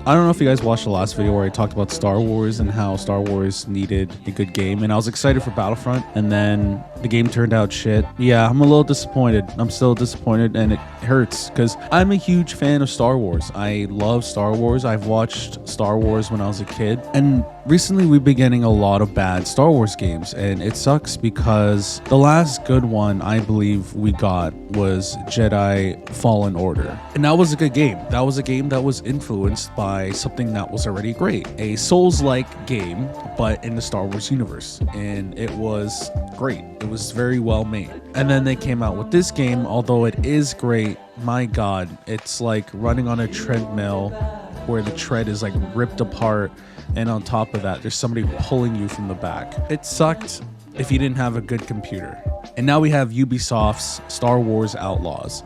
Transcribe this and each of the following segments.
I don't know if you guys watched the last video where I talked about Star Wars and how Star Wars needed a good game, and I was excited for Battlefront, and then the game turned out shit. Yeah, I'm a little disappointed. I'm still disappointed, and it hurts because I'm a huge fan of Star Wars. I love Star Wars. I've watched Star Wars when I was a kid, and recently we've been getting a lot of bad Star Wars games, and it sucks because the last good one I believe we got was Jedi Fallen Order, and that was a good game. That was a game that was influenced by something that was already great, a Souls-like game but in the Star Wars universe, and it was great. It was very well made. And then they came out with this game. Although it is great, my god, it's like running on a treadmill where the tread is like ripped apart, and on top of that there's somebody pulling you from the back. It sucked if you didn't have a good computer. And now we have Ubisoft's Star Wars Outlaws,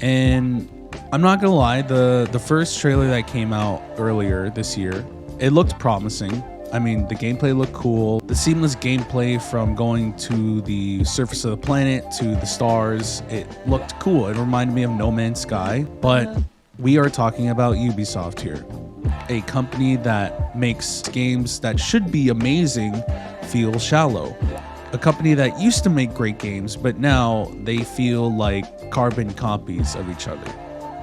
and I'm not gonna lie, the first trailer that came out earlier this year, it looked promising. I mean, the gameplay looked cool. The seamless gameplay from going to the surface of the planet to the stars, it looked cool. It reminded me of No Man's Sky, but we are talking about Ubisoft here, a company that makes games that should be amazing feel shallow. A company that used to make great games, but now they feel like carbon copies of each other.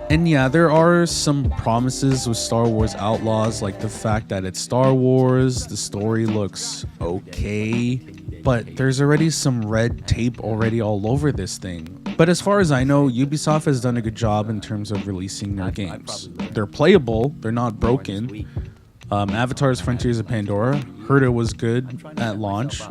And yeah, there are some promises with Star Wars Outlaws, like the fact that it's Star Wars, the story looks okay, but there's already some red tape already all over this thing. But as far as I know, Ubisoft has done a good job in terms of releasing their games. They're playable, they're not broken. Avatar's Frontiers of Pandora, heard it was good at launch.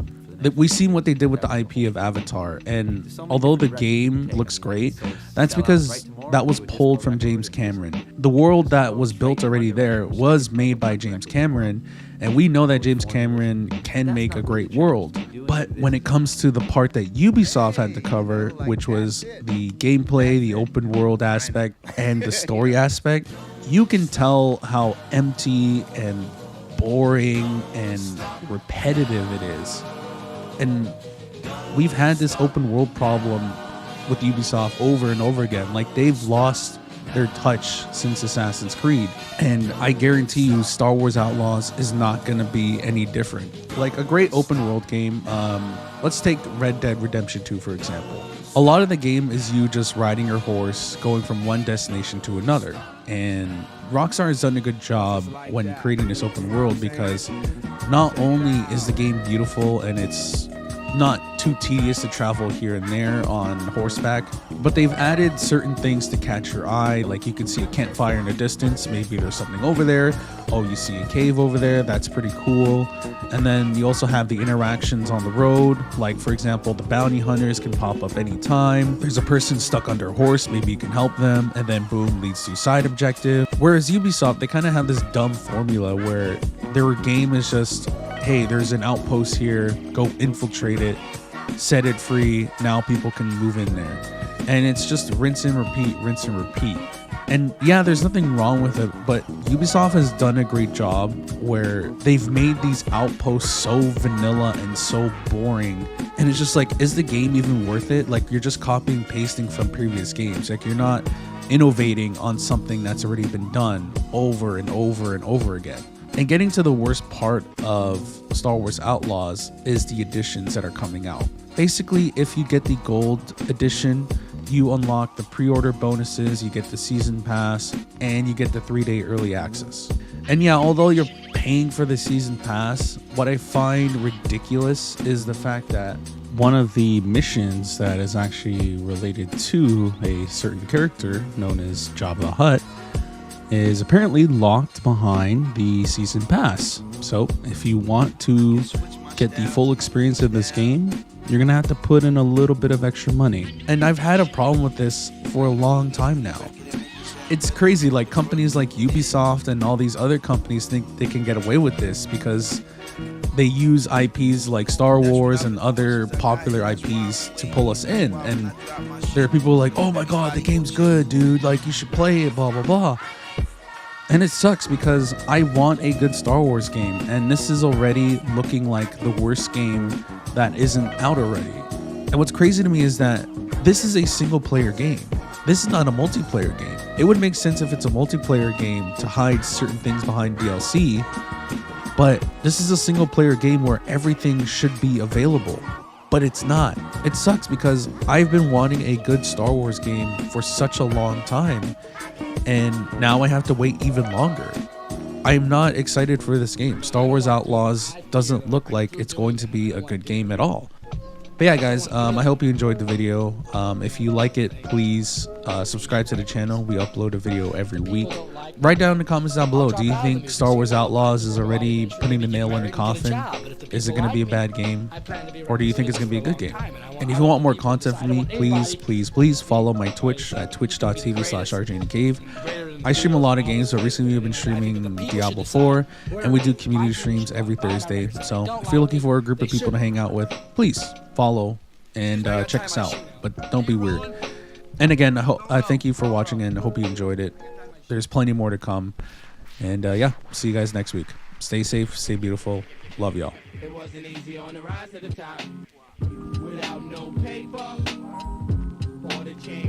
We've seen what they did with the IP of Avatar, and although the game looks great, that's because that was pulled from James Cameron. The world that was built already there was made by James Cameron, and we know that James Cameron can make a great world. But when it comes to the part that Ubisoft had to cover, which was the gameplay, the open world aspect, and the story aspect, you can tell how empty and boring and repetitive it is. And we've had this open world problem with Ubisoft over and over again. Like, they've lost their touch since Assassin's Creed. And I guarantee you Star Wars Outlaws is not going to be any different. Like a great open world game, let's take Red Dead Redemption 2 for example. A lot of the game is you just riding your horse, going from one destination to another. And Rockstar has done a good job when creating this open world, because not only is the game beautiful and it's not too tedious to travel here and there on horseback, but they've added certain things to catch your eye. Like, you can see a campfire in the distance, maybe there's something over there. Oh, you see a cave over there, that's pretty cool. And then you also have the interactions on the road. Like, for example, the bounty hunters can pop up anytime. There's a person stuck under a horse, maybe you can help them, and then boom, leads to side objective. Whereas Ubisoft, they kind of have this dumb formula where their game is just, hey, there's an outpost here, go infiltrate it, set it free, now people can move in there. And it's just rinse and repeat, rinse and repeat. And yeah, there's nothing wrong with it, but Ubisoft has done a great job where they've made these outposts so vanilla and so boring. And it's just like, is the game even worth it? Like, you're just copying and pasting from previous games. Like, you're not innovating on something that's already been done over and over and over again. And getting to the worst part of Star Wars Outlaws is the editions that are coming out. Basically, if you get the gold edition, you unlock the pre-order bonuses, you get the season pass, and you get the 3-day early access. And yeah, although you're paying for the season pass, what I find ridiculous is the fact that one of the missions that is actually related to a certain character known as Jabba the Hutt is apparently locked behind the season pass. So if you want to get the full experience of this game, you're gonna have to put in a little bit of extra money. And I've had a problem with this for a long time now. It's crazy, like companies like Ubisoft and all these other companies think they can get away with this because they use IPs like Star Wars and other popular IPs to pull us in. And there are people like, oh my god, the game's good, dude, like you should play it, blah blah blah. And it sucks because I want a good Star Wars game, and this is already looking like the worst game that isn't out already. And what's crazy to me is that this is a single player game. This is not a multiplayer game. It would make sense if it's a multiplayer game to hide certain things behind DLC, but this is a single player game where everything should be available, but it's not. It sucks because I've been wanting a good Star Wars game for such a long time, and now I have to wait even longer. I'm not excited for this game. Star Wars Outlaws doesn't look like it's going to be a good game at all. But yeah, guys, I hope you enjoyed the video. If you like it, please subscribe to the channel. We upload a video every week. Write down in the comments down below, do you think Star Wars Outlaws is already putting the nail in the coffin? Is it going to be a bad game? Or do you think it's going to be a good game? And if you want more content from me, please follow my Twitch at twitch.tv/rjinthecave. I stream a lot of games, so recently we've been streaming Diablo 4, and we do community streams every Thursday. So if you're looking for a group of people to hang out with, please follow and check us out, but don't be weird. And again, I thank you for watching, and I hope you enjoyed it. There's plenty more to come, and yeah, see you guys next week. Stay safe, stay beautiful. Love y'all. It wasn't easy on the rise to the top without no paper or the change.